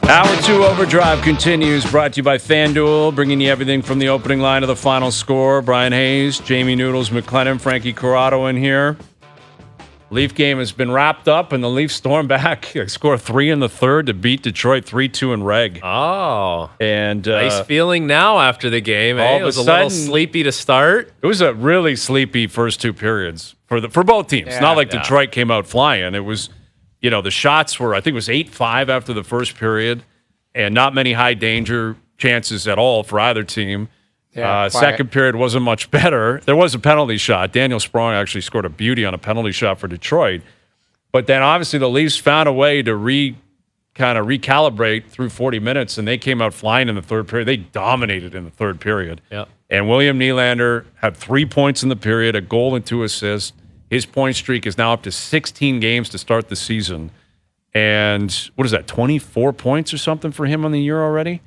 Hour 2 Overdrive continues, brought to you by FanDuel, bringing you everything from the opening line to the final score. Bryan Hayes, Jamie Noodles, McLennan, Frankie Corrado in here. Leaf game has been wrapped up, and the Leafs storm back. Score 3 in the third to beat Detroit 3-2 in reg. Oh. And nice feeling now after the game. It was a little sleepy to start. It was a really sleepy first two periods for both teams. Yeah, Not like Detroit came out flying. It was, the shots were, I think it was 8-5 after the first period, and not many high danger chances at all for either team. Second period wasn't much better. There was a penalty shot. Daniel Sprong actually scored a beauty on a penalty shot for Detroit. But then obviously the Leafs found a way to recalibrate through 40 minutes, and they came out flying in the third period. They dominated in the third period. Yep. And William Nylander had 3 points in the period, a goal and 2 assists. His point streak is now up to 16 games to start the season. And what is that, 24 points or something for him on the year already?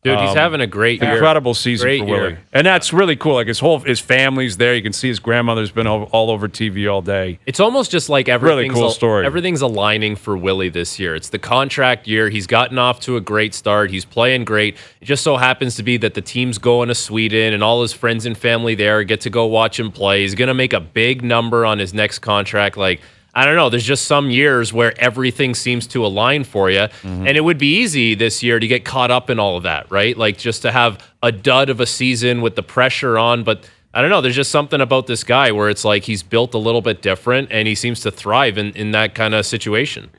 Dude, he's having a great year. Incredible season for Willie. And that's really cool. Like his family's there. You can see his grandmother's been all over TV all day. It's almost just like everything's, really cool story. Everything's aligning for Willie this year. It's the contract year. He's gotten off to a great start. He's playing great. It just so happens to be that the team's going to Sweden and all his friends and family there get to go watch him play. He's going to make a big number on his next contract. Like, I don't know. There's just some years where everything seems to align for you. Mm-hmm. And it would be easy this year to get caught up in all of that, right? Like just to have a dud of a season with the pressure on. But I don't know. There's just something about this guy where it's like he's built a little bit different and he seems to thrive in that kind of situation.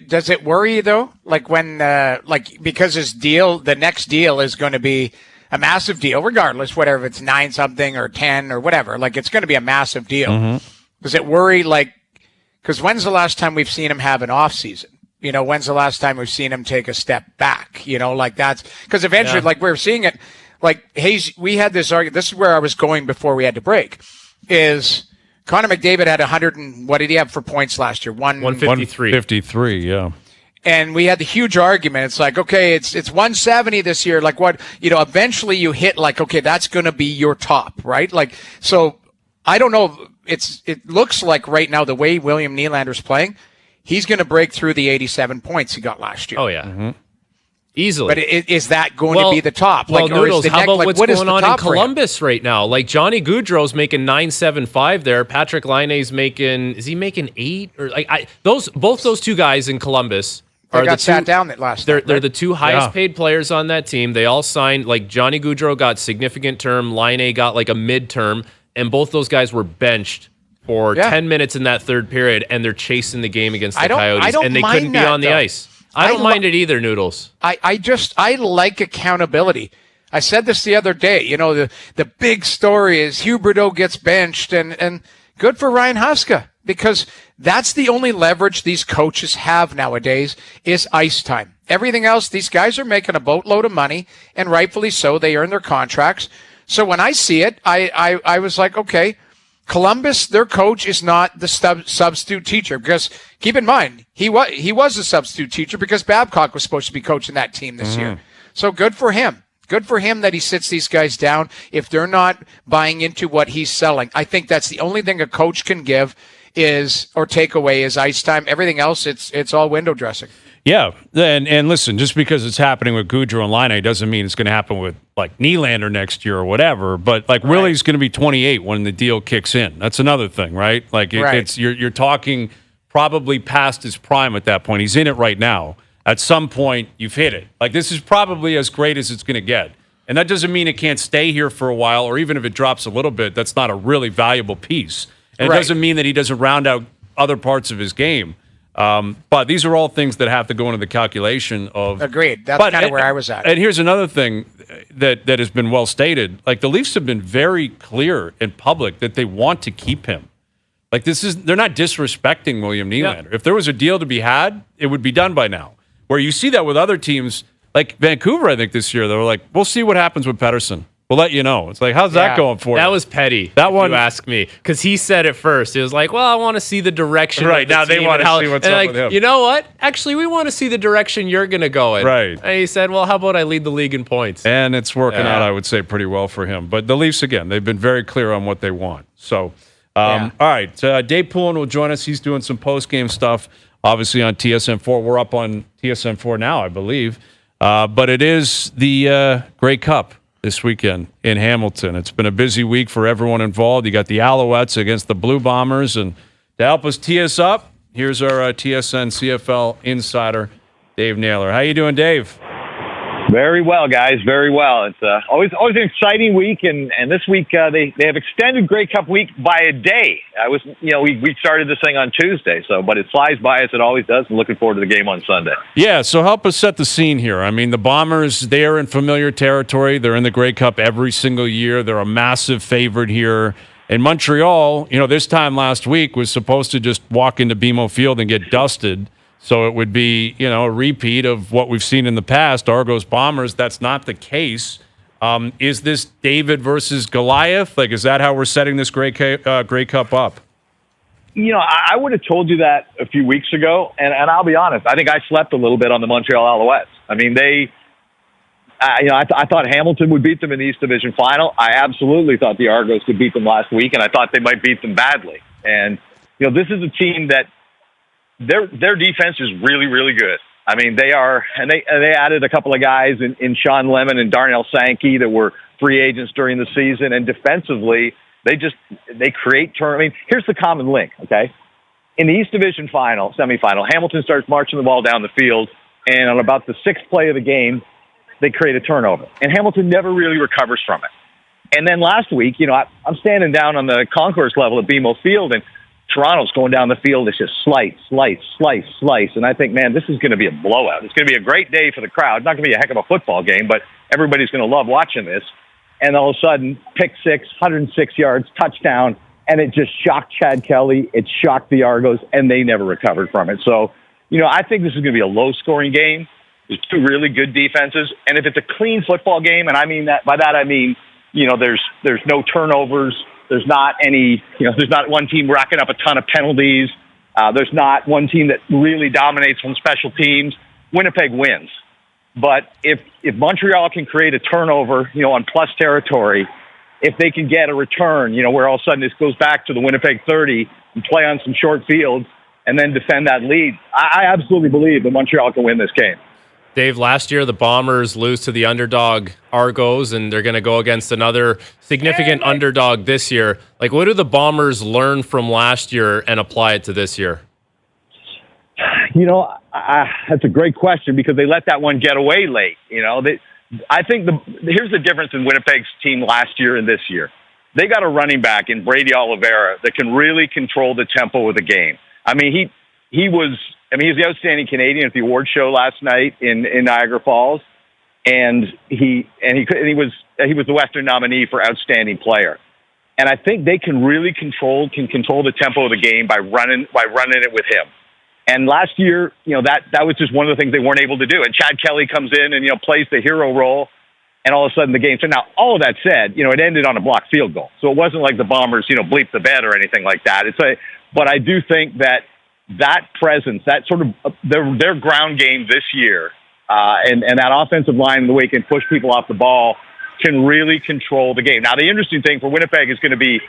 Does it worry you, though? Like when, because the next deal is going to be a massive deal, regardless, whatever, if it's 9-something or 10 or whatever. Like it's going to be a massive deal. Mm-hmm. Does it worry, because when's the last time we've seen him have an off season? When's the last time we've seen him take a step back? That's because eventually, we're seeing it. Like Hayes, we had this argument. This is where I was going before we had to break. Is Connor McDavid had 100 and what did he have for points last year? 153. 153, yeah. And we had the huge argument. It's like, okay, it's 170 this year. Like what? Eventually you hit okay, that's going to be your top, right? So I don't know. It looks like right now, the way William Nylander's playing, he's going to break through the 87 points he got last year. Oh, yeah. Mm-hmm. Easily. But is that going to be the top? Noodles, how about what's going on in Columbus right now? Like Johnny Gaudreau's making 9.75 there. Patrick Laine's making 8? Or both those two guys in Columbus got sat down that last night, They're the two highest paid players on that team. They all signed, Johnny Gaudreau got significant term. Laine got a mid-term. And both those guys were benched for 10 minutes in that third period, and they're chasing the game against the Coyotes, and they couldn't be on the ice. I don't mind it either, Noodles. I like accountability. I said this the other day. The big story is Huberdeau gets benched, and good for Ryan Huska, because that's the only leverage these coaches have nowadays is ice time. Everything else, these guys are making a boatload of money, and rightfully so. They earn their contracts. So when I see it, I was like, okay, Columbus, their coach is not the substitute teacher, because keep in mind, he was a substitute teacher because Babcock was supposed to be coaching that team this year. So good for him. Good for him that he sits these guys down if they're not buying into what he's selling. I think that's the only thing a coach can give or take away is ice time. Everything else, it's all window dressing. Yeah, and listen, just because it's happening with Gaudreau and Laine doesn't mean it's going to happen with Nylander next year or whatever. But Willie's going to be 28 when the deal kicks in. That's another thing, right? It's you're talking probably past his prime at that point. He's in it right now. At some point, you've hit it. This is probably as great as it's going to get. And that doesn't mean it can't stay here for a while, or even if it drops a little bit, that's not a really valuable piece. And it doesn't mean that he doesn't round out other parts of his game. But these are all things that have to go into the calculation of. Agreed. That's kind of where I was at. And here's another thing that has been well stated. The Leafs have been very clear in public that they want to keep him. They're not disrespecting William Nylander. Yeah. If there was a deal to be had, it would be done by now. Where you see that with other teams, like Vancouver, I think this year, they were like, we'll see what happens with Pettersson. We'll let you know. It's how's that going for you? That was petty. That one, you ask me, because he said it first. It was I want to see the direction. Right of the now, team they want to see what's up with him. You know what? Actually, we want to see the direction you're going to go in. Right. And he said, "Well, how about I lead the league in points?" And it's working out, I would say, pretty well for him. But the Leafs, again, they've been very clear on what they want. So, all right, Dave Poulin will join us. He's doing some post game stuff, obviously on TSN 4. We're up on TSN 4 now, I believe. But it is the Grey Cup this weekend in Hamilton. It's been a busy week for everyone involved. You got the Alouettes against the Blue Bombers. And to help us tee us up, here's our TSN CFL insider, Dave Naylor. How you doing, Dave? Very well, guys. Very well. It's always an exciting week, and this week they have extended Grey Cup week by a day. We started this thing on Tuesday, but it flies by as it always does. And looking forward to the game on Sunday. Yeah. So help us set the scene here. I mean, the Bombers, they are in familiar territory. They're in the Grey Cup every single year. They're a massive favorite here. And Montreal, this time last week was supposed to just walk into BMO Field and get dusted. So it would be, a repeat of what we've seen in the past, Argos Bombers. That's not the case. Is this David versus Goliath? Like, is that how we're setting this Grey Cup up? I would have told you that a few weeks ago, and I'll be honest. I think I slept a little bit on the Montreal Alouettes. I mean, I thought Hamilton would beat them in the East Division final. I absolutely thought the Argos could beat them last week, and I thought they might beat them badly. And, this is a team that their defense is really, really good. I mean, they are, and they added a couple of guys in Sean Lemon and Darnell Sankey that were free agents during the season. And defensively, they create turn. I mean, here's the common link, okay? In the East Division semifinal, Hamilton starts marching the ball down the field, and on about the sixth play of the game, they create a turnover. And Hamilton never really recovers from it. And then last week, I'm standing down on the concourse level at BMO Field, and Toronto's going down the field. It's just slice. And I think, man, this is going to be a blowout. It's going to be a great day for the crowd. It's not going to be a heck of a football game, but everybody's going to love watching this. And all of a sudden, pick six, 106 yards, touchdown, and it just shocked Chad Kelly. It shocked the Argos, and they never recovered from it. So, I think this is going to be a low-scoring game. There's two really good defenses. And if it's a clean football game, and I mean that, by that I mean, there's no turnovers. There's not there's not one team racking up a ton of penalties. There's not one team that really dominates on special teams. Winnipeg wins. But if Montreal can create a turnover, on plus territory, if they can get a return, where all of a sudden this goes back to the Winnipeg 30 and play on some short fields and then defend that lead, I absolutely believe that Montreal can win this game. Dave, last year the Bombers lose to the underdog Argos, and they're going to go against another significant underdog this year. Like, what do the Bombers learn from last year and apply it to this year? That's a great question because they let that one get away late. I think here's the difference in Winnipeg's team last year and this year. They got a running back in Brady Oliveira that can really control the tempo of the game. I mean, he's the outstanding Canadian at the award show last night in Niagara Falls, and he was the Western nominee for outstanding player. And I think they can really control the tempo of the game by running it with him. And last year, that was just one of the things they weren't able to do. And Chad Kelly comes in and plays the hero role, and all of a sudden the game. So now, all of that said, it ended on a blocked field goal. So it wasn't like the Bombers bleeped the bed or anything like that. But I do think that presence, that sort of their ground game this year, and that offensive line, the way it can push people off the ball, can really control the game. Now, the interesting thing for Winnipeg is going to be,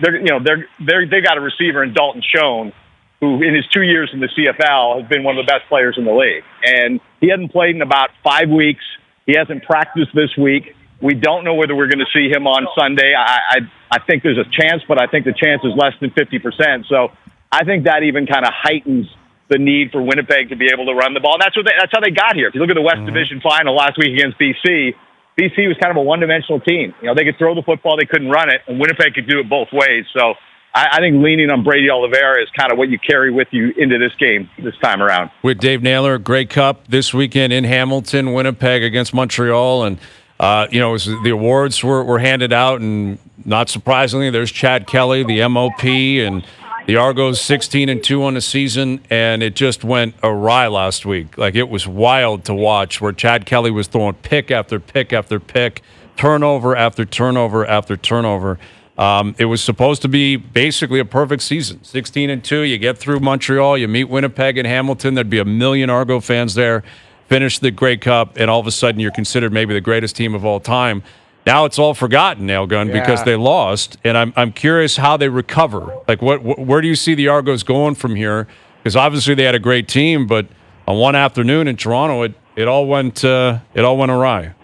they got a receiver in Dalton Schoen, who in his 2 years in the CFL has been one of the best players in the league, and he hasn't played in about 5 weeks. He hasn't practiced this week. We don't know whether we're going to see him on Sunday. I think there's a chance, but I think the chance is less than 50%. So I think that even kind of heightens the need for Winnipeg to be able to run the ball. And that's how they got here. If you look at the West Division final last week against BC, BC was kind of a one-dimensional team. They could throw the football, they couldn't run it, and Winnipeg could do it both ways. So I think leaning on Brady Oliveira is kind of what you carry with you into this game this time around. With Dave Naylor, Grey Cup this weekend in Hamilton, Winnipeg against Montreal, and the awards were handed out, and not surprisingly, there's Chad Kelly, the MOP, and the Argos 16-2 on the season, and it just went awry last week. Like, it was wild to watch, where Chad Kelly was throwing pick after pick after pick, turnover after turnover after turnover. It was supposed to be basically a perfect season. 16-2, you get through Montreal, you meet Winnipeg and Hamilton. There'd be 1 million Argo fans there. Finish the Grey Cup, and all of a sudden you're considered maybe the greatest team of all time. Now it's all forgotten, Nailgun, because they lost, and I'm curious how they recover. Like, where do you see the Argos going from here? Because obviously they had a great team, but on one afternoon in Toronto, it it all went awry.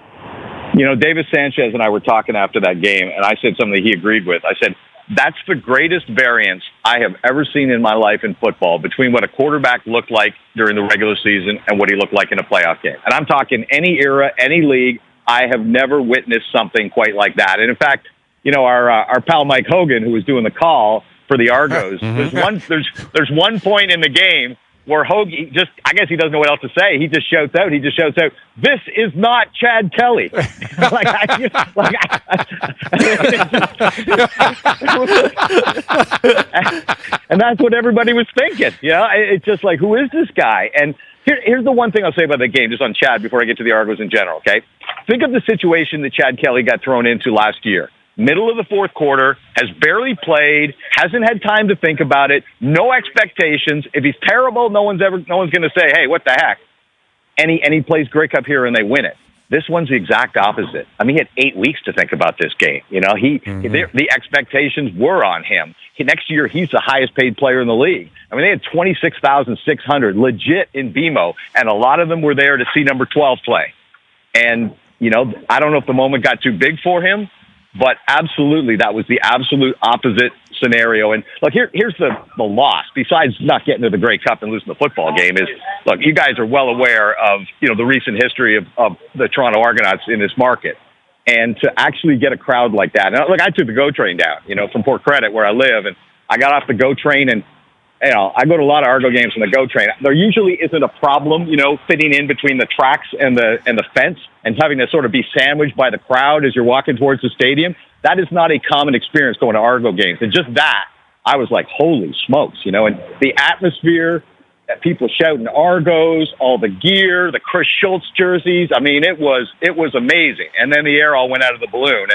You know, David Sanchez and I were talking after that game, and I said something that he agreed with. I said, that's the greatest variance I have ever seen in my life in football between what a quarterback looked like during the regular season and what he looked like in a playoff game. And I'm talking any era, any league. I have never witnessed something quite like that. And in fact, you know, our pal Mike Hogan, who was doing the call for the Argos, there's one point in the game where Hoagie just, I guess he doesn't know what else to say. He just shouts out, "This is not Chad Kelly." And that's what everybody was thinking. You know, it's just like, who is this guy? And here's the one thing I'll say about the game, just on Chad, before I get to the Argos in general, okay? Think of the situation that Chad Kelly got thrown into last year. Middle of the fourth quarter, has barely played, hasn't had time to think about it, no expectations. If he's terrible, no one's going to say, "Hey, what the heck?" And he plays Grey Cup here and they win it. This one's the exact opposite. I mean, he had 8 weeks to think about this game. You know, the expectations were on him. Next year, he's the highest paid player in the league. I mean, they had 26,600 legit in BMO, and a lot of them were there to see number 12 play. And, you know, I don't know if the moment got too big for him, but absolutely, that was the absolute opposite scenario. And look, here's the loss. Besides not getting to the Grey Cup and losing the football game, is, look, you guys are well aware of, you know, the recent history of the Toronto Argonauts in this market, and to actually get a crowd like that. And look, I took the GO train down, you know, from Port Credit where I live, and I got off the GO train, and you know, I go to a lot of Argo games on the GO train. There usually isn't a problem, you know, fitting in between the tracks and the fence and having to sort of be sandwiched by the crowd as you're walking towards the stadium. That is not a common experience going to Argo games. And just that, I was like, holy smokes, you know, and the atmosphere, people shouting Argos, all the gear, the Chris Schultz jerseys. I mean, it was amazing. And then the air all went out of the balloon.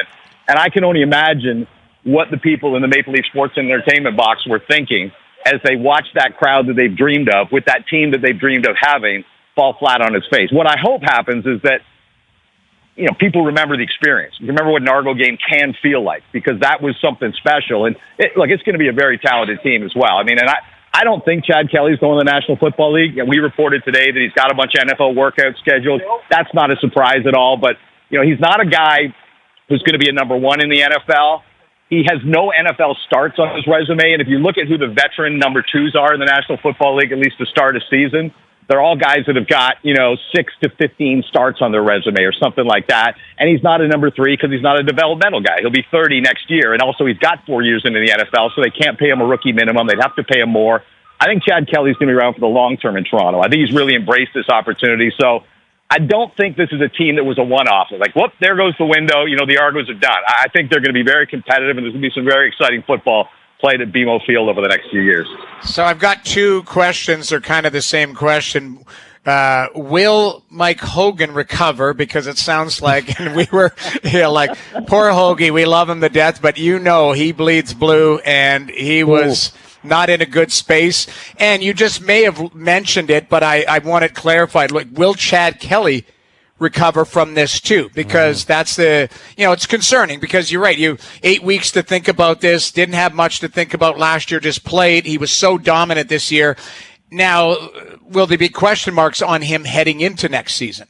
And I can only imagine what the people in the Maple Leaf Sports and Entertainment box were thinking as they watched that crowd that they've dreamed of, with that team that they've dreamed of having, fall flat on its face. What I hope happens is that, you know, people remember the experience. Remember what an Argo game can feel like, because that was something special. And look, it's going to be a very talented team as well. I mean, and I don't think Chad Kelly's going to the National Football League. And we reported today that he's got a bunch of NFL workouts scheduled. That's not a surprise at all. But, you know, he's not a guy who's going to be a number one in the NFL. He has no NFL starts on his resume. And if you look at who the veteran number twos are in the National Football League, at least to start a season, they're all guys that have got, you know, 6 to 15 starts on their resume or something like that. And he's not a number three because he's not a developmental guy. He'll be 30 next year. And also he's got 4 years into the NFL, so they can't pay him a rookie minimum. They'd have to pay him more. I think Chad Kelly's going to be around for the long term in Toronto. I think he's really embraced this opportunity. So I don't think this is a team that was a one-off. Like, whoop, there goes the window. You know, the Argos are done. I think they're going to be very competitive, and there's going to be some very exciting football played at BMO Field over the next few years. So I've got two questions. They're kind of the same question. Will Mike Hogan recover? Because it sounds like, and we were, you know, like, poor Hoagie, we love him to death, but you know he bleeds blue, and he was not in a good space. And you just may have mentioned it, but I want it clarified. Like, will Chad Kelly recover from this too? Because that's the, you know, it's concerning, because you're right. You 8 weeks to think about this, didn't have much to think about last year, just played. He was so dominant this year. Now, will there be question marks on him heading into next season?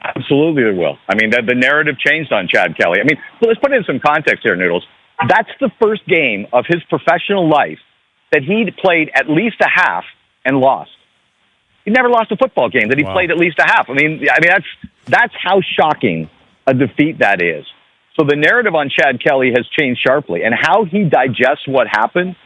Absolutely there will. I mean, the narrative changed on Chad Kelly. I mean, let's put it in some context here, Noodles. That's the first game of his professional life that he played at least a half and lost. He never lost a football game that he played at least a half. I mean, that's how shocking a defeat that is. So the narrative on Chad Kelly has changed sharply, and how he digests what happened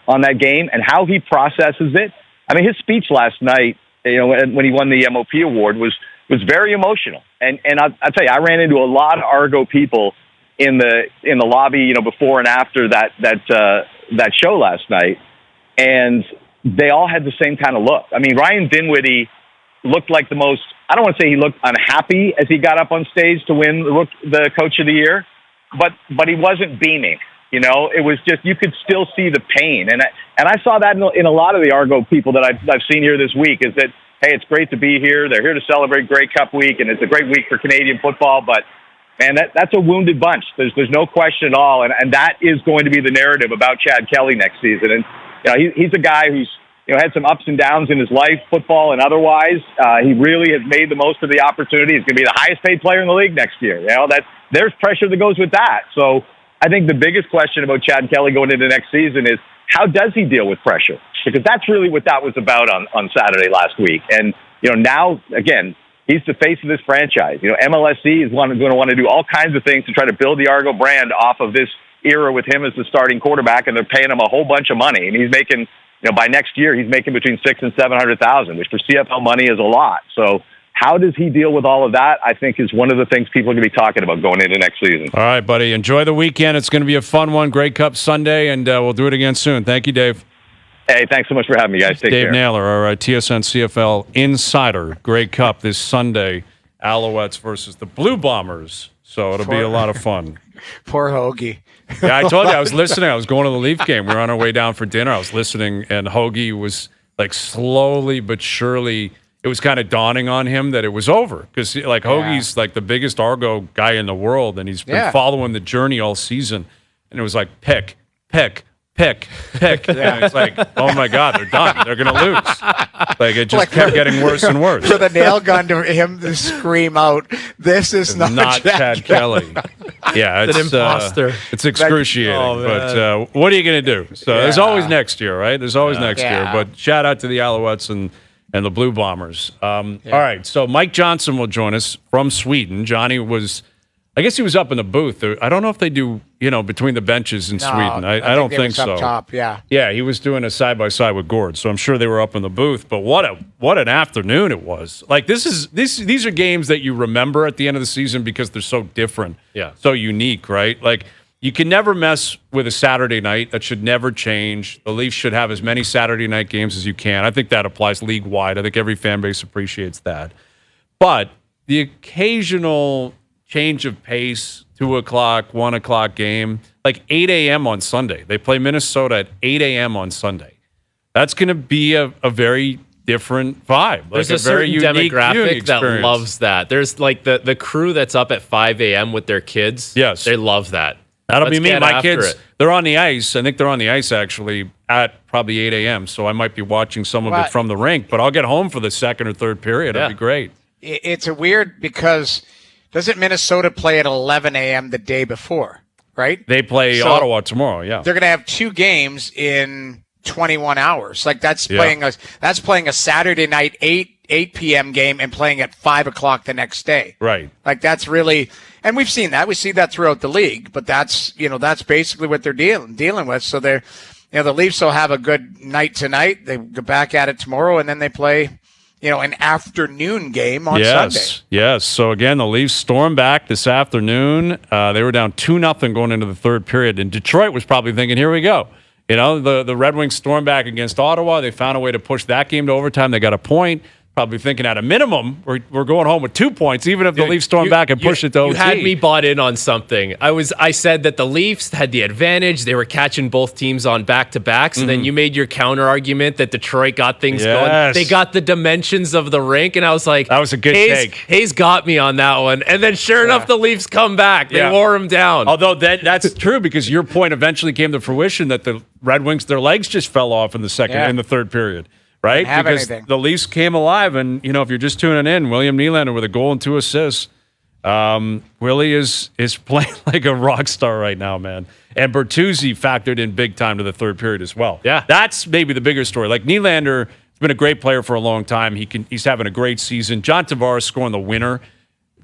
on that game and how he processes it. I mean, his speech last night, you know, when he won the MOP award was very emotional. And I'll tell you, I ran into a lot of Argo people in the lobby, you know, before and after that show last night, and they all had the same kind of look. I mean, Ryan Dinwiddie looked like the most, I don't want to say he looked unhappy as he got up on stage to win the Coach of the Year, but he wasn't beaming. You know, it was just, you could still see the pain. And I saw that in a lot of the Argo people that I've seen here this week, is that, hey, it's great to be here. They're here to celebrate Grey Cup week, and it's a great week for Canadian football, but man, that's a wounded bunch. There's no question at all. And that is going to be the narrative about Chad Kelly next season. And, you know, he's a guy who's had some ups and downs in his life, football and otherwise. He really has made the most of the opportunity. He's going to be the highest paid player in the league next year. There's pressure that goes with that. So I think the biggest question about Chad Kelly going into next season is, how does he deal with pressure? Because that's really what that was about on Saturday last week. And, now, again, he's the face of this franchise. MLSE is going to want to do all kinds of things to try to build the Argo brand off of this era with him as the starting quarterback, and they're paying him a whole bunch of money. And he's making, by next year, he's making between $600,000 and $700,000, which for CFL money is a lot. So how does he deal with all of that, I think, is one of the things people are going to be talking about going into next season. All right, buddy. Enjoy the weekend. It's going to be a fun one. Grey Cup Sunday, and we'll do it again soon. Thank you, Dave. Hey, thanks so much for having me, guys. Take care. Dave Naylor, our TSN CFL insider. Grey Cup this Sunday. Alouettes versus the Blue Bombers. So it'll be a lot of fun. Poor Hoagie. Yeah, I told you, I was listening. I was going to the Leaf game. We were on our way down for dinner. I was listening, and Hoagie was like slowly but surely, it was kind of dawning on him that it was over. Because Hoagie's like the biggest Argo guy in the world, and he's been following the journey all season. And it was like, pick. And it's like, oh my God, they're done. They're going to lose. Like, it just kept getting worse and worse. For the nail gun to him to scream out, this is not Chad Kelly. Yeah, it's an imposter. It's excruciating. But what are you going to do? So there's always next year, right? There's always next year. But shout out to the Alouettes and the Blue Bombers. All right, so Mike Johnson will join us from Sweden. Johnny was, I guess he was up in the booth. I don't know if they do, between the benches in Sweden. I don't think so. Up top, yeah. Yeah, he was doing a side-by-side with Gord, so I'm sure they were up in the booth. But what an afternoon it was. Like, these are games that you remember at the end of the season because they're so different, so unique, right? Like, you can never mess with a Saturday night. That should never change. The Leafs should have as many Saturday night games as you can. I think that applies league-wide. I think every fan base appreciates that. But the occasional change of pace, 2 o'clock, 1 o'clock game, like 8 a.m. on Sunday. They play Minnesota at 8 a.m. on Sunday. That's going to be a very different vibe. There's like a very certain unique demographic that loves that. There's like the crew that's up at 5 a.m. with their kids. Yes. They love that. That'll be me. My kids, they're on the ice. I think they're on the ice, actually, at probably 8 a.m., so I might be watching some of it from the rink, but I'll get home for the second or third period. It'll be great. It's a weird because doesn't Minnesota play at 11 a.m. the day before, right? They play Ottawa tomorrow, yeah. They're going to have 2 games in 21 hours. Like that's playing a Saturday night 8 p.m. game and playing at 5 o'clock the next day. Right. Like that's really, and we've seen that. We see that throughout the league, but that's basically what they're dealing with. So they're, the Leafs will have a good night tonight. They go back at it tomorrow, and then they play, an afternoon game on Sunday. Yes. So again, the Leafs storm back this afternoon. They were down 2-0 going into the third period, and Detroit was probably thinking, here we go. The Red Wings stormed back against Ottawa. They found a way to push that game to overtime. They got a point. Probably thinking at a minimum, we're going home with 2 points, even if the Leafs storm back and push it to OT. You had me bought in on something. I said that the Leafs had the advantage. They were catching both teams on back-to-backs, and then you made your counter argument that Detroit got things going. They got the dimensions of the rink, and I was like, that was a good take. Hayes got me on that one. And then sure enough, the Leafs come back. They wore them down. Although that's true, because your point eventually came to fruition that the Red Wings, their legs just fell off in the third period. Right? Because the Leafs came alive, and, if you're just tuning in, William Nylander with a goal and 2 assists. Willie is playing like a rock star right now, man. And Bertuzzi factored in big time to the third period as well. Yeah. That's maybe the bigger story. Like, Nylander has been a great player for a long time. He's having a great season. John Tavares scoring the winner.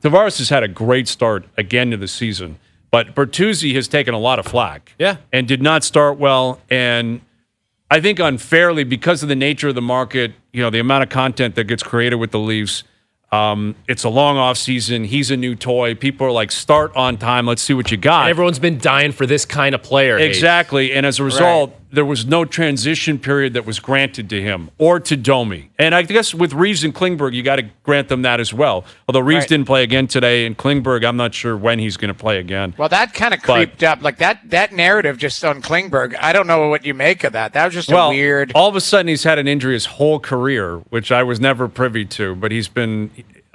Tavares has had a great start again to the season. But Bertuzzi has taken a lot of flack. Yeah. And did not start well, and I think unfairly, because of the nature of the market, the amount of content that gets created with the Leafs, it's a long off season. He's a new toy. People are like, start on time. Let's see what you got. And everyone's been dying for this kind of player. Exactly. And as a result, there was no transition period that was granted to him or to Domi. And I guess with Reeves and Klingberg, you got to grant them that as well. Although Reeves didn't play again today, and Klingberg, I'm not sure when he's going to play again. Well, that kind of creeped up. Like that narrative just on Klingberg, I don't know what you make of that. That was just a weird. All of a sudden, he's had an injury his whole career, which I was never privy to. But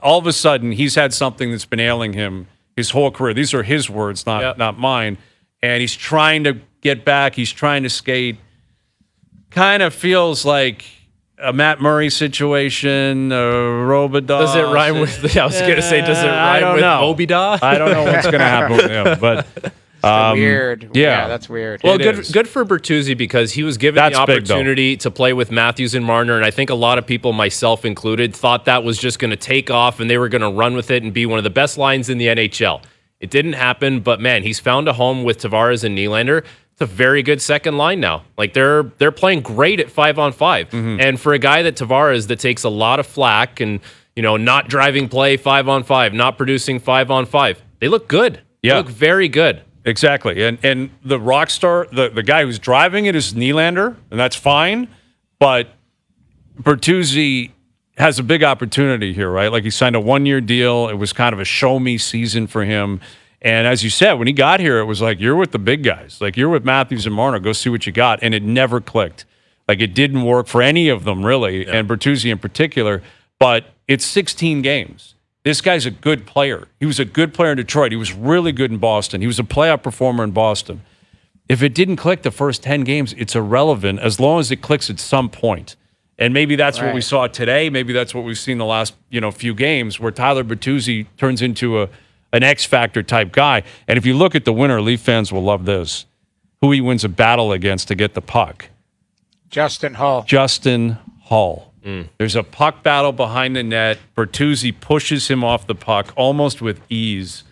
all of a sudden, he's had something that's been ailing him his whole career. These are his words, not mine. And he's trying to get back. He's trying to skate. Kind of feels like a Matt Murray situation, Robidas. Does it rhyme with? I was going to say, does it rhyme with Obida? I don't know what's going to happen with him, but weird. Yeah, that's weird. Well, good for Bertuzzi because he was given the opportunity to play with Matthews and Marner, and I think a lot of people, myself included, thought that was just going to take off and they were going to run with it and be one of the best lines in the NHL. It didn't happen, but man, he's found a home with Tavares and Nylander. It's a very good second line now. Like they're playing great at 5-on-5. And for a guy that Tavares that takes a lot of flack and not driving play 5-on-5, not producing 5-on-5, they look good. Yeah. They look very good. Exactly. And the rock star, the guy who's driving it is Nylander, and that's fine. But Bertuzzi has a big opportunity here, right? Like he signed a 1-year deal. It was kind of a show me season for him. And as you said, when he got here, it was like, you're with the big guys. Like, you're with Matthews and Marner. Go see what you got. And it never clicked. Like, it didn't work for any of them, really, and Bertuzzi in particular. But it's 16 games. This guy's a good player. He was a good player in Detroit. He was really good in Boston. He was a playoff performer in Boston. If it didn't click the first 10 games, it's irrelevant as long as it clicks at some point. And maybe that's what we saw today. Maybe that's what we've seen the last few games where Tyler Bertuzzi turns into an X-Factor type guy. And if you look at the winner, Leaf fans will love this. Who he wins a battle against to get the puck. Justin Hull. There's a puck battle behind the net. Bertuzzi pushes him off the puck almost with ease.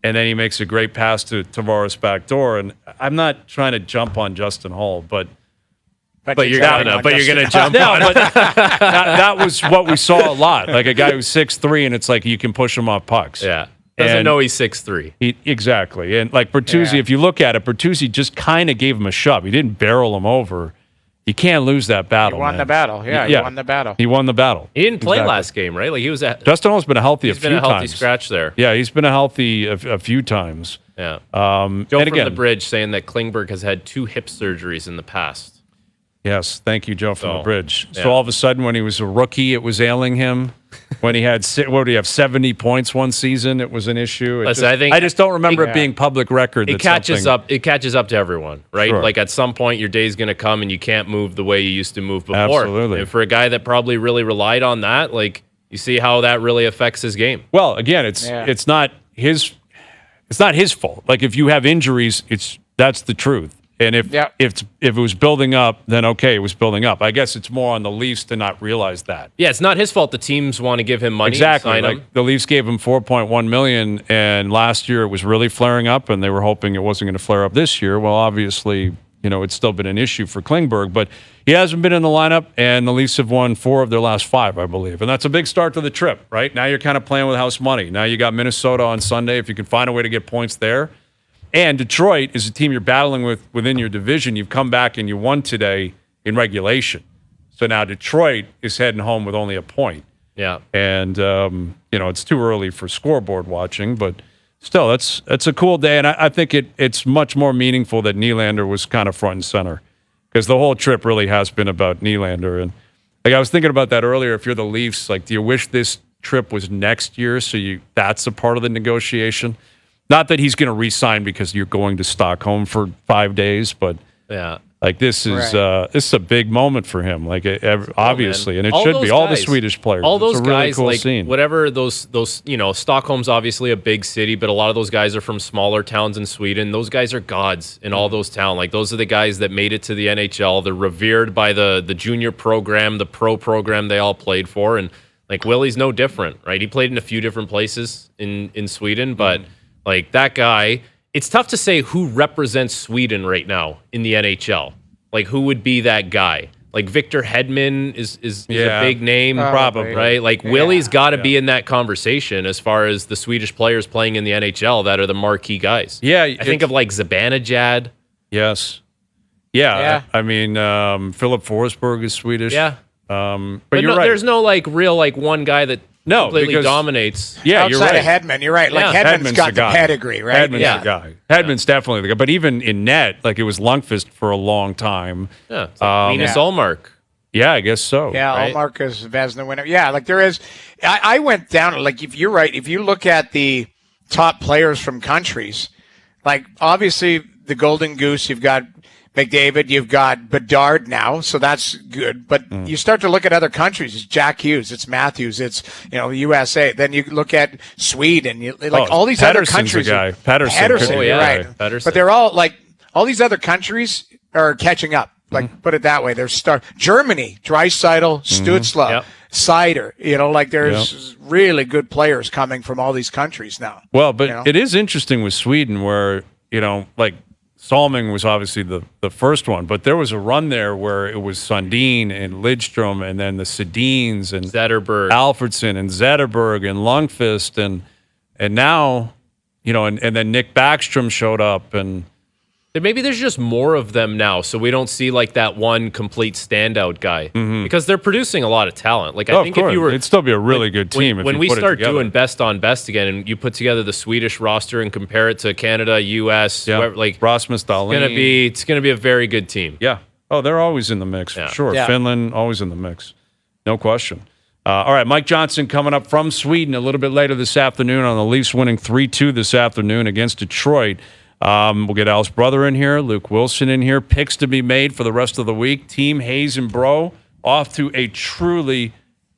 And then he makes a great pass to Tavares back door. And I'm not trying to jump on Justin Hull, but you're gonna jump on. But that was what we saw a lot. Like a guy who's 6'3", and it's like you can push him off pucks. Yeah. Doesn't know he's 6'3". Exactly. And like Bertuzzi, if you look at it, Bertuzzi just kind of gave him a shove. He didn't barrel him over. You can't lose that battle. He won the battle. Yeah, he won the battle. He won the battle. He didn't play last game, right? Like he was at Justin Hull's been healthy a few times. He's been a healthy scratch there. Yeah, he's been healthy a few times. Yeah. Joe from the Bridge saying that Klingberg has had 2 hip surgeries in the past. Yes, thank you, Joe from the Bridge. So all of a sudden, when he was a rookie, it was ailing him. When he had 70 points one season, it was an issue. I just don't remember it being public record. It catches up to everyone, right? Sure. Like at some point, your day's going to come and you can't move the way you used to move before. Absolutely. And for a guy that probably really relied on that, like you see how that really affects his game. Well, again, it's not his fault. Like if you have injuries, that's the truth. And if it was building up, then okay, it was building up. I guess it's more on the Leafs to not realize that. Yeah, it's not his fault. The teams want to give him money. Exactly. And sign him. The Leafs gave him $4.1 million, and last year it was really flaring up, and they were hoping it wasn't going to flare up this year. Well, obviously, it's still been an issue for Klingberg, but he hasn't been in the lineup, and the Leafs have won 4 of their last 5, I believe. And that's a big start to the trip, right? Now you're kind of playing with house money. Now you got Minnesota on Sunday. If you can find a way to get points there. And Detroit is a team you're battling with within your division. You've come back and you won today in regulation. So now Detroit is heading home with only a point. Yeah. And, it's too early for scoreboard watching, but still, it's a cool day. And I think it's much more meaningful that Nylander was kind of front and center because the whole trip really has been about Nylander. And like I was thinking about that earlier. If you're the Leafs, like, do you wish this trip was next year so that's a part of the negotiation? Not that he's going to re-sign because you're going to Stockholm for 5 days, but like this is a big moment for him. Like obviously, and it should be all the Swedish players. All those it's a really guys, cool like scene. whatever those Stockholm's obviously a big city, but a lot of those guys are from smaller towns in Sweden. Those guys are gods in all those towns. Like those are the guys that made it to the NHL. They're revered by the junior program, the pro program they all played for, and like Willie's no different, right? He played in a few different places in Sweden, but. Like that guy, it's tough to say who represents Sweden right now in the NHL. Like who would be that guy? Like Victor Hedman is a big name, probably, right? Like Willie's got to be in that conversation as far as the Swedish players playing in the NHL that are the marquee guys. Yeah, I think of like Zibanejad. Yes. Yeah. I mean, Philip Forsberg is Swedish. Yeah. But you're right. There's no like real like one guy that completely dominates. Yeah, outside you're right. of Hedman, you're right. Like Hedman's got the pedigree, right? Hedman's the guy. Hedman's definitely the guy. But even in net, like it was Lundqvist for a long time. Yeah, Linus Ullmark. Yeah, I guess so. Yeah, right? Ullmark is Vezina winner. Yeah, like there is. I went down. Like if you're right, if you look at the top players from countries, like obviously the Golden Goose, you've got McDavid, you've got Bedard now, so that's good. But you start to look at other countries. It's Jack Hughes, it's Matthews, it's USA. Then you look at Sweden, all these other countries. Patterson, right? Patterson. But they're all all these other countries are catching up. Put it that way. There's Germany, Draisaitl, Stützle, Seider. There's really good players coming from all these countries now. Well, but it is interesting with Sweden where Salming was obviously the first one, but there was a run there where it was Sundin and Lidstrom and then the Sedins and Zetterberg, Alfredsson and Zetterberg and Lundqvist and now, and then Nick Backstrom showed up and maybe there's just more of them now, so we don't see that one complete standout guy because they're producing a lot of talent. I think if you were, it'd still be a really good team when we start doing best on best again, and you put together the Swedish roster and compare it to Canada, U.S., Rasmus Dahlin, it's gonna be a very good team. Yeah. Oh, they're always in the mix for sure. Yeah. Finland always in the mix, no question. All right, Mike Johnson coming up from Sweden a little bit later this afternoon on the Leafs winning 3-2 this afternoon against Detroit. We'll get Al's brother in here, Luke Willson in here. Picks to be made for the rest of the week. Team Hayes and Bro off to a truly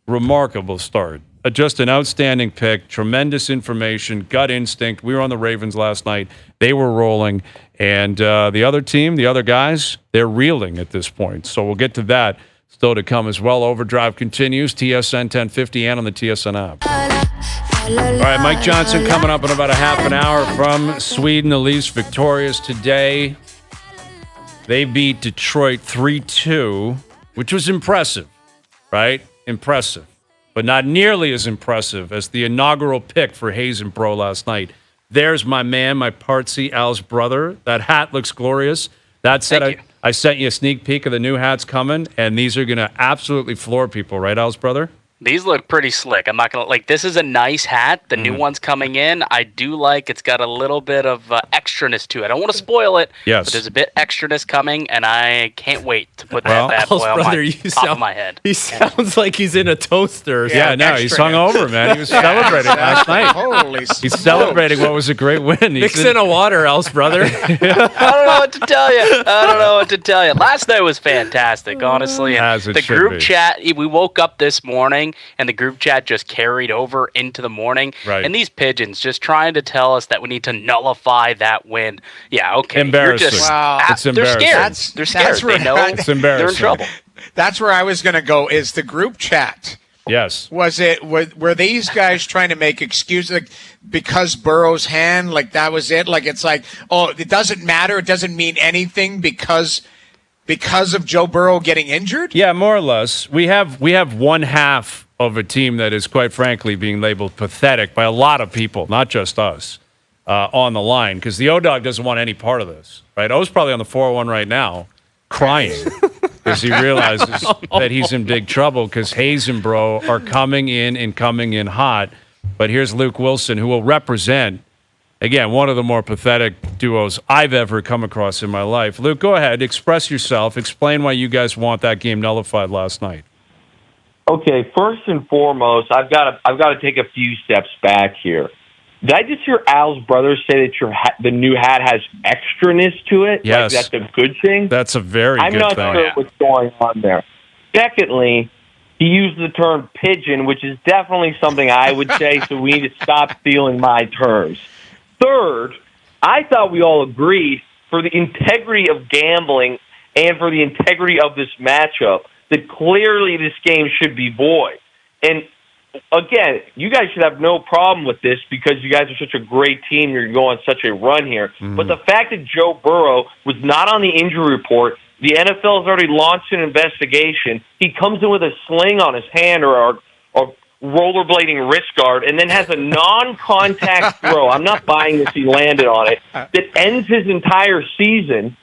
remarkable start. Just an outstanding pick, tremendous information, gut instinct. We were on the Ravens last night. They were rolling. And the other team, the other guys, they're reeling at this point. So we'll get to that still to come as well. OverDrive continues, TSN 1050 and on the TSN app. All right, Mike Johnson coming up in about a half an hour from Sweden. The Leafs victorious today. They beat Detroit 3-2, which was impressive, right? Impressive. But not nearly as impressive as the inaugural pick for Hayes and Bro last night. There's my man, my partsy, Al's brother. That hat looks glorious. That said, I sent you a sneak peek of the new hats coming, and these are going to absolutely floor people, right, Al's brother? These look pretty slick. I'm not going to, this is a nice hat. The new one's coming in. I do it's got a little bit of extraness to it. I don't want to spoil it, but there's a bit extraness coming, and I can't wait to put that bad boy on top of my head. He sounds like he's in a toaster. Yeah, no, he's hungover, man. He was celebrating last night. Holy He's celebrating what was a great win. Mix in a water, Al's brother. I don't know what to tell you. Last night was fantastic, honestly. And the group chat, we woke up this morning, and the group chat just carried over into the morning. Right. And these pigeons just trying to tell us that we need to nullify that win. Yeah, okay. Embarrassing. It's they're embarrassing. scared. They're scared. They know it's embarrassing. they're in trouble. That's where I was going to go, is the group chat. Yes. Were these guys trying to make excuses because Burrow's hand, that was it? It doesn't matter. It doesn't mean anything because of Joe Burrow getting injured? Yeah, more or less. We have one half of a team that is, quite frankly, being labeled pathetic by a lot of people, not just us, on the line, because the O-Dog doesn't want any part of this, right? O's probably on the 401 right now crying because he realizes that he's in big trouble because Hayes and Bro are coming in hot. But here's Luke Willson, who will represent, again, one of the more pathetic duos I've ever come across in my life. Luke, go ahead. Express yourself. Explain why you guys want that game nullified last night. Okay, first and foremost, I've got to take a few steps back here. Did I just hear Al's brother say that the new hat has extraness to it? Yes. That's a good thing? That's a very good thing. I'm not sure what's going on there. Secondly, he used the term pigeon, which is definitely something I would say, so we need to stop stealing my terms. Third, I thought we all agreed for the integrity of gambling and for the integrity of this matchup that clearly this game should be void. And again, you guys should have no problem with this because you guys are such a great team. You're going on such a run here. Mm-hmm. But the fact that Joe Burrow was not on the injury report, the NFL has already launched an investigation. He comes in with a sling on his hand or rollerblading wrist guard and then has a non-contact throw. I'm not buying this. He landed on it. That ends his entire season.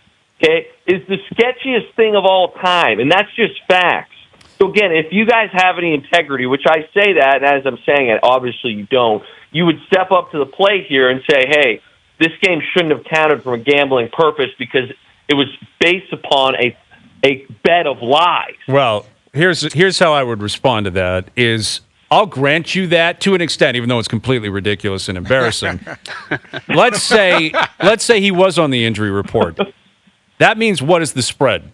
Okay, is the sketchiest thing of all time, and that's just facts. So again, if you guys have any integrity, which I say that, and as I'm saying it, obviously you don't, you would step up to the plate here and say, hey, this game shouldn't have counted from a gambling purpose because it was based upon a bed of lies. Well, here's how I would respond to that is I'll grant you that to an extent, even though it's completely ridiculous and embarrassing. Let's say he was on the injury report. that means what is the spread?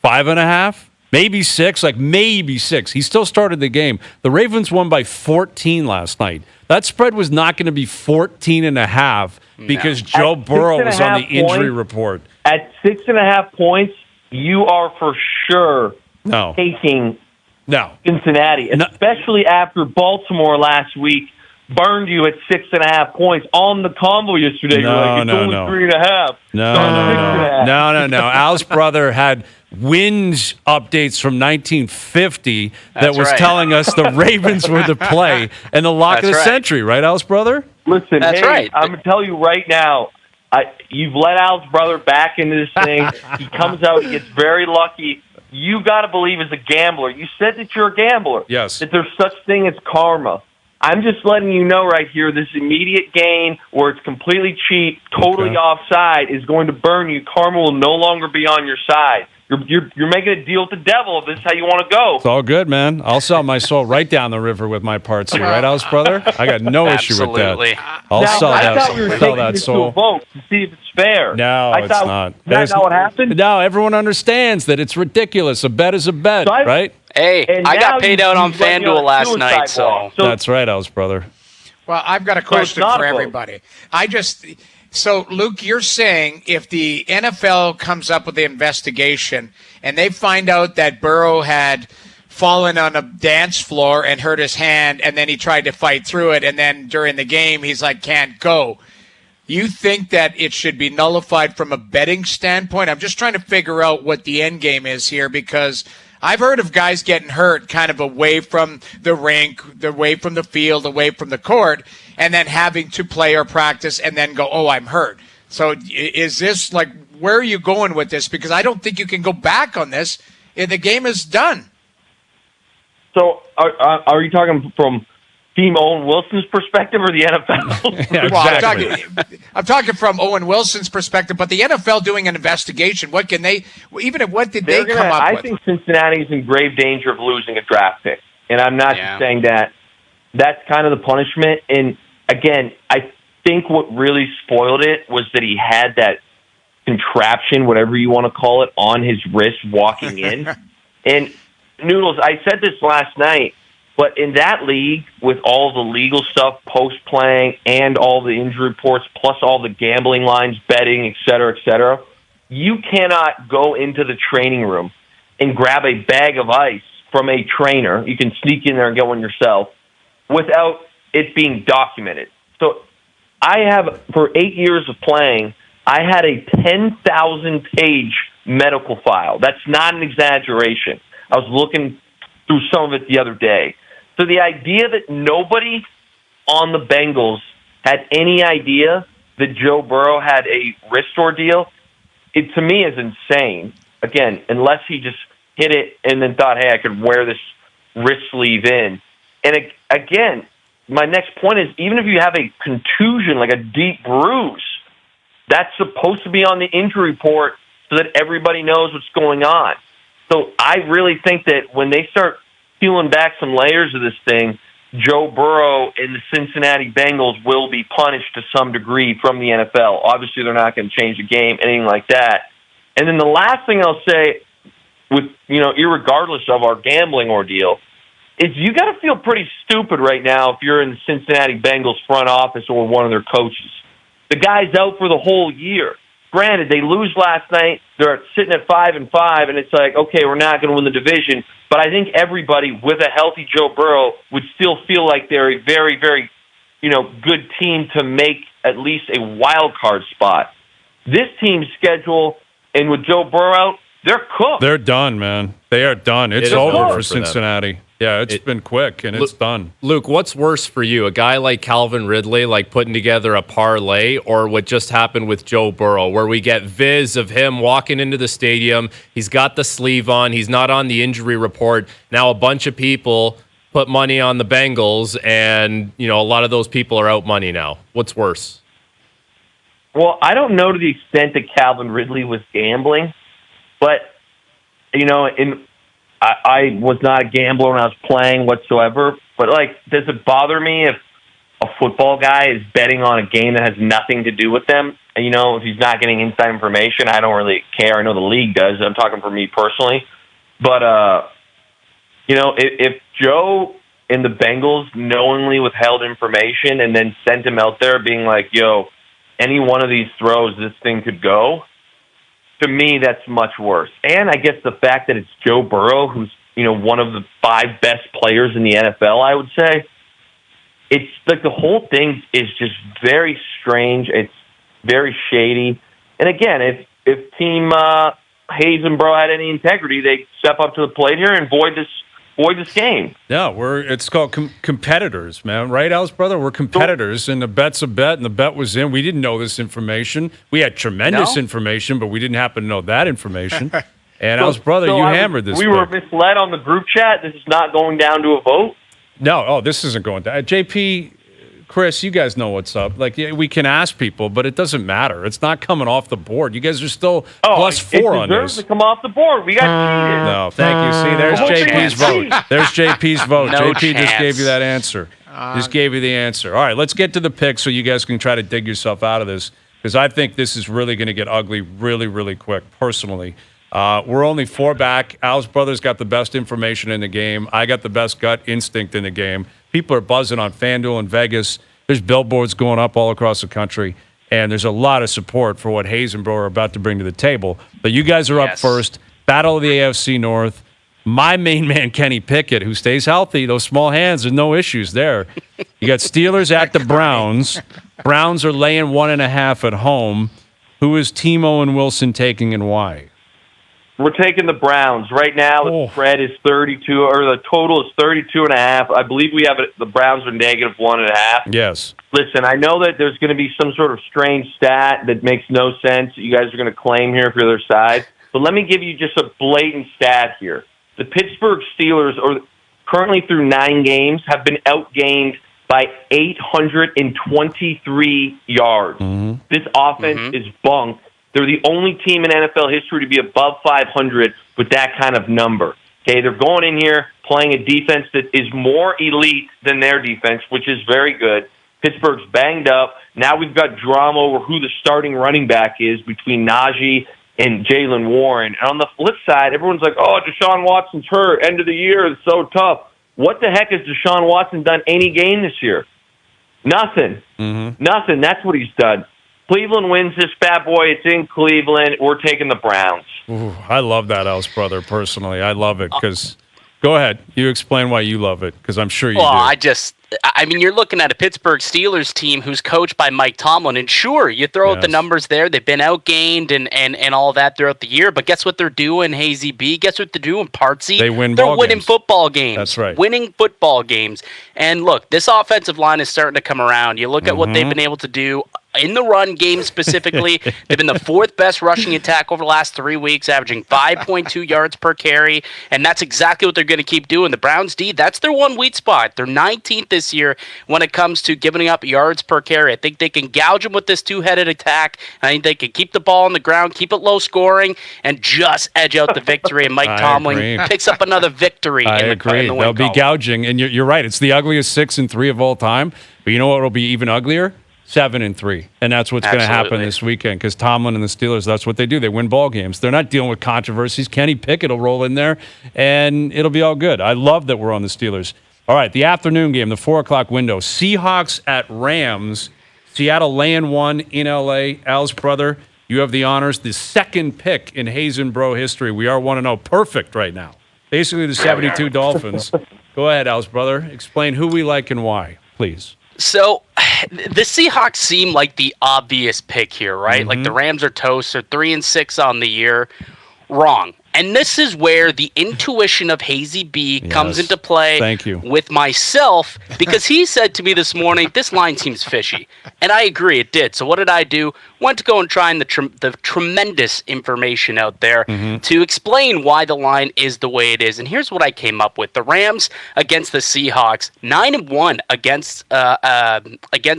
5.5? Maybe 6? Like maybe 6. He still started the game. The Ravens won by 14 last night. That spread was not going to be 14.5 because Joe Burrow was on the injury report. At 6.5 points, you are for sure taking Cincinnati, especially after Baltimore last week burned you at 6.5 points on the combo yesterday. You're like, it's only 3.5. No. Al's brother had wins updates from 1950 that was telling us the Ravens were the play and the lock of the century, right, Al's brother? Listen, I'm going to tell you right now, you've let Al's brother back into this thing. He comes out, he gets very lucky. You got to believe as a gambler. You said that you're a gambler. Yes. That there's such thing as karma. I'm just letting you know right here, this immediate gain where it's completely cheap, totally offside, is going to burn you. Karma will no longer be on your side. You're making a deal with the devil if this is how you want to go. It's all good, man. I'll sell my soul right down the river with my parts here, right, Al's brother? I got no issue with that. I'll sell that soul. Vote to see if it's fair. No, it's not. That's not what happened? No, everyone understands that it's ridiculous. A bet is a bet, right? Hey, I got paid out on FanDuel last night, so. That's right, Al's brother. Well, I've got a question for everybody. So, Luke, you're saying if the NFL comes up with the investigation and they find out that Burrow had fallen on a dance floor and hurt his hand and then he tried to fight through it and then during the game he's like, can't go, you think that it should be nullified from a betting standpoint? I'm just trying to figure out what the end game is here because I've heard of guys getting hurt kind of away from the rink, away from the field, away from the court, and then having to play or practice and then go, oh, I'm hurt. So is this like, where are you going with this? Because I don't think you can go back on this. The game is done. So are you talking from Team Owen Wilson's perspective or the NFL? Yeah, exactly. I'm talking from Owen Wilson's perspective, but the NFL doing an investigation, what can they, what did they come up with? I think Cincinnati's in grave danger of losing a draft pick. And I'm not just saying that. That's kind of the punishment. And again, I think what really spoiled it was that he had that contraption, whatever you want to call it, on his wrist walking in. And Noodles, I said this last night, but in that league, with all the legal stuff post-playing and all the injury reports, plus all the gambling lines, betting, et cetera, you cannot go into the training room and grab a bag of ice from a trainer. You can sneak in there and get one yourself without it being documented. So I have, for 8 years of playing, I had a 10,000-page medical file. That's not an exaggeration. I was looking through some of it the other day. So the idea that nobody on the Bengals had any idea that Joe Burrow had a wrist ordeal, it to me is insane. Again, unless he just hit it and then thought, hey, I could wear this wrist sleeve in. And again, my next point is, even if you have a contusion, like a deep bruise, that's supposed to be on the injury report so that everybody knows what's going on. So I really think that when they start peeling back some layers of this thing, Joe Burrow and the Cincinnati Bengals will be punished to some degree from the NFL. Obviously, they're not going to change the game, anything like that. And then the last thing I'll say, with irregardless of our gambling ordeal, is you got to feel pretty stupid right now if you're in the Cincinnati Bengals front office or one of their coaches. The guy's out for the whole year. Granted, they lose last night. They're sitting at 5-5, and it's like, okay, we're not going to win the division. But I think everybody with a healthy Joe Burrow would still feel like they're a very, very, good team to make at least a wild card spot. This team's schedule, and with Joe Burrow out, they're cooked. They're done, man. They are done. It's over for Cincinnati. Yeah, it's been quick, and it's done. Luke, what's worse for you? A guy like Calvin Ridley, like putting together a parlay, or what just happened with Joe Burrow, where we get viz of him walking into the stadium, he's got the sleeve on, he's not on the injury report. Now a bunch of people put money on the Bengals, and, a lot of those people are out money now. What's worse? Well, I don't know to the extent that Calvin Ridley was gambling, but, I was not a gambler when I was playing whatsoever, but, does it bother me if a football guy is betting on a game that has nothing to do with them? if he's not getting inside information, I don't really care. I know the league does. I'm talking for me personally. But, if Joe and the Bengals knowingly withheld information and then sent him out there being like, any one of these throws, this thing could go, to me, that's much worse. And I guess the fact that it's Joe Burrow, who's, one of the 5 best players in the NFL, I would say, it's like the whole thing is just very strange. It's very shady. And again, if Team Hayes and Burrow had any integrity, they step up to the plate here and void this game. Yeah, it's called competitors, man. Right, Al's brother? We're competitors, and the bet's a bet, and the bet was in. We didn't know this information. We had tremendous information, but we didn't happen to know that information. And Al's brother, you hammered this. We were misled on the group chat. This is not going down to a vote. No, this isn't going down. JP, Chris, you guys know what's up. Like, we can ask people, but it doesn't matter. It's not coming off the board. You guys are still +4 on this. It deserves to come off the board. We got cheated. No, thank you. See, there's JP's vote. There's JP's vote. No JP chance. just gave you that answer. Just gave you the answer. All right, let's get to the pick so you guys can try to dig yourself out of this, because I think this is really going to get ugly really, really quick, personally. We're only 4 back. Al's brother's got the best information in the game. I got the best gut instinct in the game. People are buzzing on FanDuel and Vegas. There's billboards going up all across the country, and there's a lot of support for what Hayes and Bro are about to bring to the table. But you guys are up first. Battle of the AFC North. My main man, Kenny Pickett, who stays healthy. Those small hands, there's no issues there. You got Steelers at the Browns. Browns are laying 1.5 at home. Who is Timo and Wilson taking, and why? We're taking the Browns. Right now, the spread is 32, or the total is 32.5. I believe we have the Browns are -1.5. Yes. Listen, I know that there's going to be some sort of strange stat that makes no sense that you guys are going to claim here for their side. But let me give you just a blatant stat here. The Pittsburgh Steelers, are currently through 9 games, have been outgained by 823 yards. Mm-hmm. This offense is bunk. They're the only team in NFL history to be above 500 with that kind of number. Okay, they're going in here playing a defense that is more elite than their defense, which is very good. Pittsburgh's banged up. Now we've got drama over who the starting running back is between Najee and Jaylen Warren. And on the flip side, everyone's like, Deshaun Watson's hurt. End of the year is so tough. What the heck has Deshaun Watson done any game this year? Nothing. Mm-hmm. Nothing. That's what he's done. Cleveland wins this bad boy. It's in Cleveland. We're taking the Browns. Ooh, I love that, Al's brother, personally. I love it because – go ahead. You explain why you love it, because I'm sure you do. You're looking at a Pittsburgh Steelers team who's coached by Mike Tomlin, and sure, you throw out the numbers there. They've been outgained and all that throughout the year, but guess what they're doing, Hazy B? Guess what they're doing, Partsy? They're winning football games. That's right. Winning football games. And look, this offensive line is starting to come around. You look at what they've been able to do in the run game specifically. They've been the 4th best rushing attack over the last 3 weeks, averaging 5.2 yards per carry, and that's exactly what they're going to keep doing. The Browns D, that's their one weak spot. They're 19th this year when it comes to giving up yards per carry. I think they can gouge them with this 2-headed attack. I think they can keep the ball on the ground, keep it low scoring, and just edge out the victory. And Mike Tomlin picks up another victory. I agree. They'll be gouging, and you're right. It's the ugliest 6-3 of all time. But you know what will be even uglier? 7-3, and that's what's going to happen this weekend, because Tomlin and the Steelers, that's what they do. They win ball games. They're not dealing with controversies. Kenny Pickett will roll in there, and it'll be all good. I love that we're on the Steelers. All right, the afternoon game, the 4 o'clock window. Seahawks at Rams. Seattle laying 1 in L.A. Al's brother, you have the honors. The 2nd pick in Hayes and Bro history. We are 1-0. Perfect right now. Basically the 72 Dolphins. Go ahead, Al's brother. Explain who we like and why, please. So the Seahawks seem like the obvious pick here, right? Mm-hmm. Like the Rams are toast. They're 3-6 on the year. Wrong. And this is where the intuition of Hazy B comes into play. Thank you. With myself, because he said to me this morning, this line seems fishy. And I agree, it did. So what did I do? Went to go and try the tremendous information out there to explain why the line is the way it is. And here's what I came up with. The Rams against the Seahawks, 9-1 against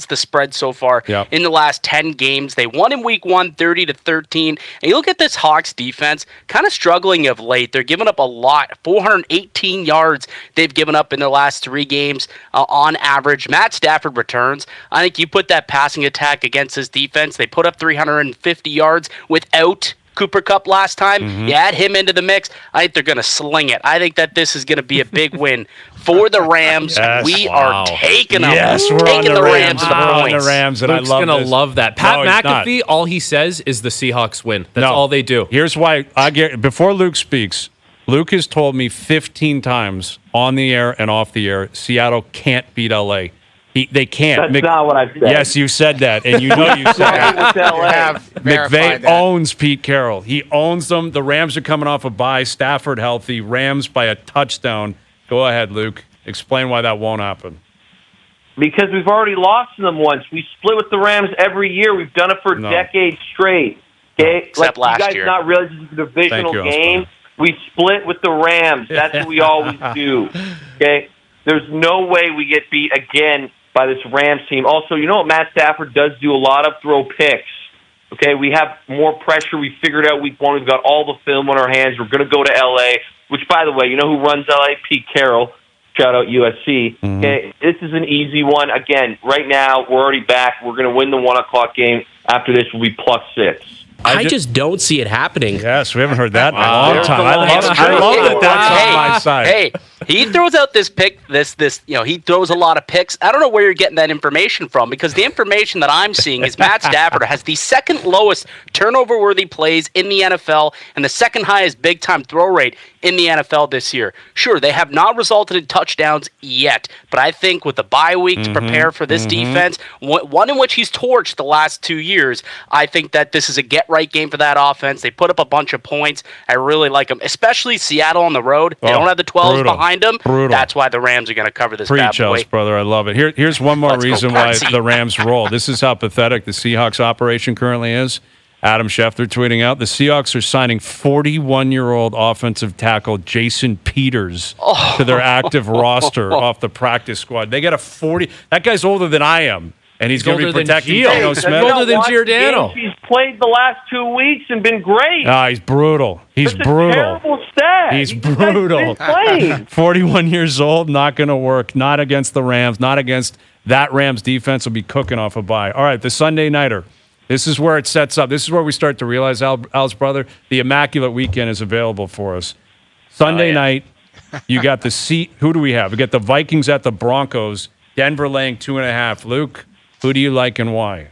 the spread so far in the last 10 games. They won in week 1, 30-13. And you look at this Hawks defense, kind of struggling of late. They're giving up a lot, 418 yards they've given up in their last 3 games on average. Matt Stafford returns. I think you put that passing attack against this defense. They put up 350 yards without Cooper Kupp last time. You add him into the mix, I think they're going to sling it. I think that this is going to be a big win for the Rams. Yes, we are taking them. Yes, we're taking on the Rams. We're on the Rams, and Luke's I love gonna this. love that. Pat No, he's McAfee, not. all he says is the Seahawks win. That's No. all they do. Here's why before Luke speaks, Luke has told me 15 times on the air and off the air, Seattle can't beat LA. They can't. That's not what I've said. Yes, you said that, and you know you said that. With LA. McVay owns Pete Carroll. He owns them. The Rams are coming off a bye. Stafford healthy. Rams by a touchdown. Go ahead, Luke. Explain why that won't happen. Because we've already lost to them once. We split with the Rams every year. We've done it for decades straight. Okay, Except last you guys year. not realize this is a divisional Thank you, game. We split with the Rams. That's what we always do. Okay, there's no way we get beat again by this Rams team. Also, you know what Matt Stafford does do a lot of? Throw picks. Okay, we have more pressure. We figured out week one. We've got all the film on our hands. We're going to go to L.A., which, by the way, you know who runs L.A.? Pete Carroll. Shout out USC. Okay, this is an easy one. Again, right now, we're already back. We're going to win the 1 o'clock game. After this, we'll be +6. I just don't see it happening. Yes, we haven't heard that in a long time. I love Hey, that that's on my side. Hey, he throws out this pick, he throws a lot of picks. I don't know where you're getting that information from, because the information that I'm seeing is Matt Stafford has the second lowest turnover-worthy plays in the NFL and the second highest big-time throw rate in the NFL this year. Sure, they have not resulted in touchdowns yet, but I think with the bye week to prepare for this defense, one in which he's torched the last 2 years, I think that this is a get-right game for that offense. They put up a bunch of points. I really like them, especially Seattle on the road. They don't have the 12s behind them. Brutal. That's why the Rams are going to cover this bad Preach, boy. Ellis, brother. I love it. Here's one more Let's go, reason why Patsy. the Rams roll. This is how pathetic the Seahawks operation currently is. Adam Schefter tweeting out, the Seahawks are signing 41-year-old offensive tackle Jason Peters to their active roster off the practice squad. They got a 40. That guy's older than I am, and he's going to be older than protecting Gio. Geno He's Smith. older than Giordano. He's played the last 2 weeks and been great. He's brutal. He's That's brutal. a terrible stat. He's He's brutal. been playing. 41 years old, not going to work. Not against the Rams. Not against that Rams defense. Will be cooking off a bye. All right, the Sunday Nighter. This is where it sets up. This is where we start to realize, Al's brother, the Immaculate Weekend is available for us. Sunday night, you got who do we have? We got the Vikings at the Broncos. Denver laying 2.5. Luke, who do you like and why?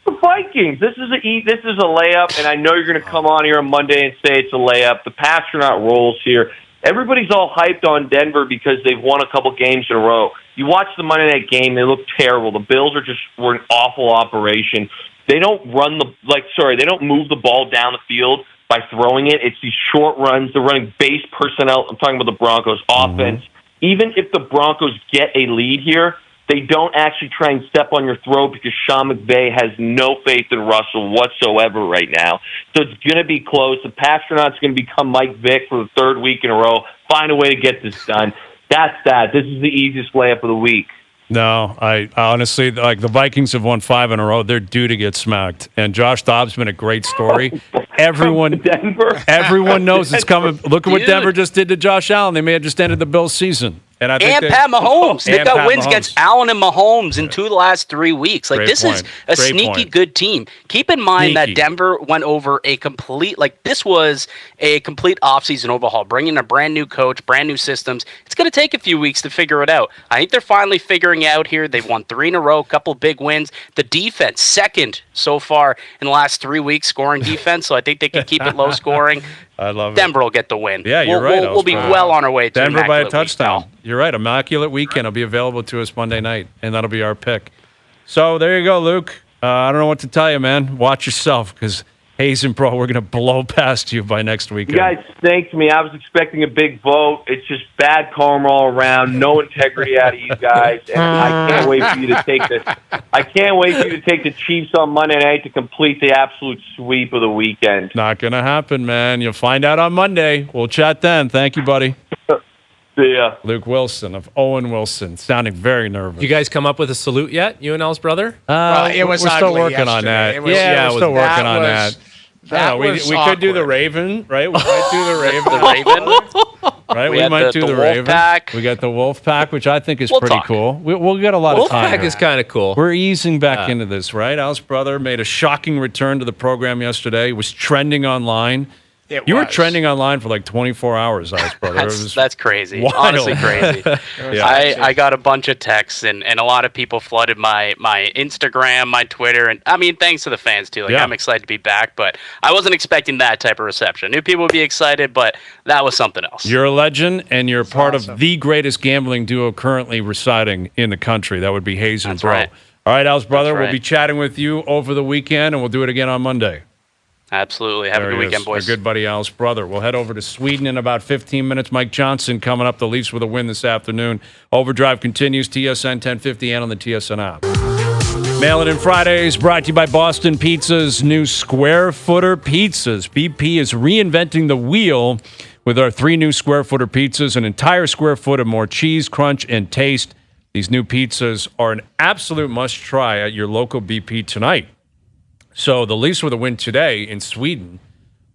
The Vikings. This is a layup, and I know you're going to come on here on Monday and say it's a layup. The Pasternak rolls here. Everybody's all hyped on Denver because they've won a couple games in a row. You watch the Monday night game; they look terrible. The Bills were an awful operation. They don't they don't move the ball down the field by throwing it. It's these short runs. They're running base personnel. I'm talking about the Broncos offense. Even if the Broncos get a lead here, they don't actually try and step on your throat because Sean McVay has no faith in Russell whatsoever right now. So it's going to be close. The Pasternak's going to become Mike Vick for the 3rd week in a row. Find a way to get this done. That's that. This is the easiest layup of the week. No, I honestly, like, the Vikings have won 5 in a row. They're due to get smacked. And Josh Dobbs has been a great story. Everyone knows it's coming. Look at what Denver just did to Josh Allen. They may have just ended the Bills' season. And Pat Mahomes. They've got wins Mahomes. against Allen and Mahomes in 2 of the last 3 weeks. Like, Great this point. is a Great sneaky point. good team. Keep in mind that Denver went over this was a complete offseason overhaul, bringing a brand new coach, brand new systems. It's going to take a few weeks to figure it out. I think they're finally figuring it out here. They've won 3 in a row, a couple big wins. The defense, second so far in the last 3 weeks scoring defense, so I think they can keep it low scoring. I love it. Denver will get the win. Yeah, you're right. We'll be well on our way to Denver by a Immaculate touchdown. Week, You're right. Immaculate Weekend will be available to us Monday night, and that'll be our pick. So there you go, Luke. I don't know what to tell you, man. Watch yourself, because Hayes and Pro, we're going to blow past you by next weekend. You guys thanked me. I was expecting a big vote. It's just bad karma all around. No integrity out of you guys, and I can't wait for you to take the Chiefs on Monday night to complete the absolute sweep of the weekend. Not going to happen, man. You'll find out on Monday. We'll chat then. Thank you, buddy. See ya. Luke Willson of Owen Wilson, sounding very nervous. You guys come up with a salute yet, you and El's brother? It was we're still ugly working on that. yesterday. We're still working on that. That we was could do the awkward. Raven, right? We might do the Raven. The Raven? right? We might do the Ravens. Pack. We got the Wolf Pack, which I think is pretty talk. cool. We'll get a lot of time. Wolf Pack is kind of cool. We're easing back into this, right? Al's brother made a shocking return to the program yesterday. He was trending online. You were trending online for like 24 hours, Al's brother. That's crazy. Wild. Honestly, crazy. I got a bunch of texts, and a lot of people flooded my Instagram, my Twitter, and I mean, thanks to the fans too. Like, I'm excited to be back, but I wasn't expecting that type of reception. I knew people would be excited, but that was something else. You're a legend, and you're part of the greatest gambling duo currently residing in the country. That would be Hayes and Bro. Right. All right, Al's brother, we'll be chatting with you over the weekend, and we'll do it again on Monday. Absolutely. Have a good weekend, boys. Our good buddy Al's brother. We'll head over to Sweden in about 15 minutes. Mike Johnson coming up, the Leafs with a win this afternoon. Overdrive continues, TSN 1050 and on the TSN app. Mail-in and Fridays brought to you by Boston Pizza's new Square Footer Pizzas. BP is reinventing the wheel with our 3 new Square Footer pizzas, an entire square foot of more cheese, crunch, and taste. These new pizzas are an absolute must-try at your local BP tonight. So the Leafs with a win today in Sweden.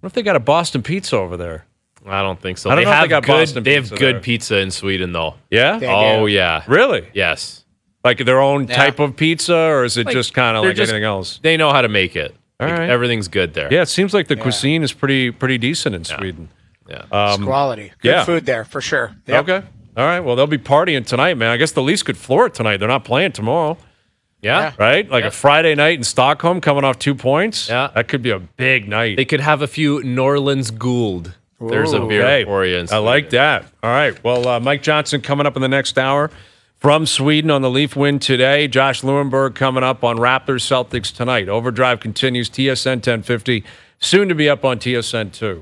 What if they got a Boston pizza over there? I don't think so. I don't know if they got good, Boston They have pizza good there. pizza in Sweden, though. Yeah? Oh, yeah. Really? Yes. Like their own type of pizza, or is it just kind of like anything else? They know how to make it. All right. Everything's good there. Yeah, it seems like the cuisine is pretty decent in Sweden. Yeah. It's quality. Good food there, for sure. Yep. Okay. All right. Well, they'll be partying tonight, man. I guess the Leafs could floor it tonight. They're not playing tomorrow. Yeah. Right? Like a Friday night in Stockholm coming off 2 points. Yeah. That could be a big night. They could have a few Norlands Gould. There's a beer for you. I like that. All right. Well, Mike Johnson coming up in the next hour from Sweden on the Leaf win today. Josh Lewenberg coming up on Raptors Celtics tonight. Overdrive continues, TSN 1050, soon to be up on TSN 2.